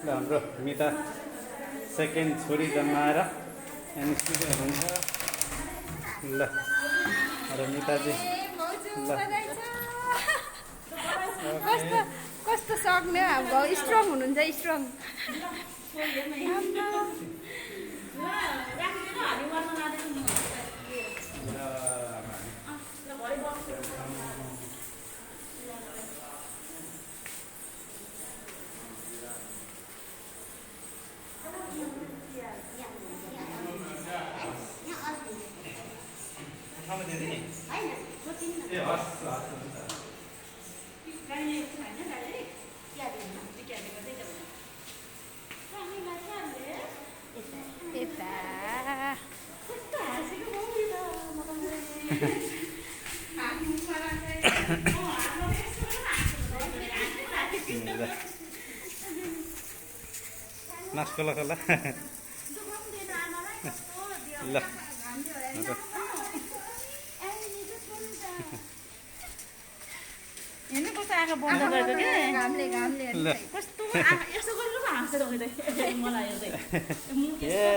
ल हाम्रो मिता सेकेन्ड छोरी जन्माएर एनएसपीले हुन्छ। ल र मिता चाहिँ ल कस्तो कस्तो सक्ने अब स्ट्रङ हुनुहुन्छ स्ट्रङ। ए हस् हस् हुन्छ। यता नाच खोला खोला ल हेर्नु कस्तो आँखा बन्द गरेको के घामले घामले ल कस्तो यसो गरेर हाँसेर मलाई हेर्दै ए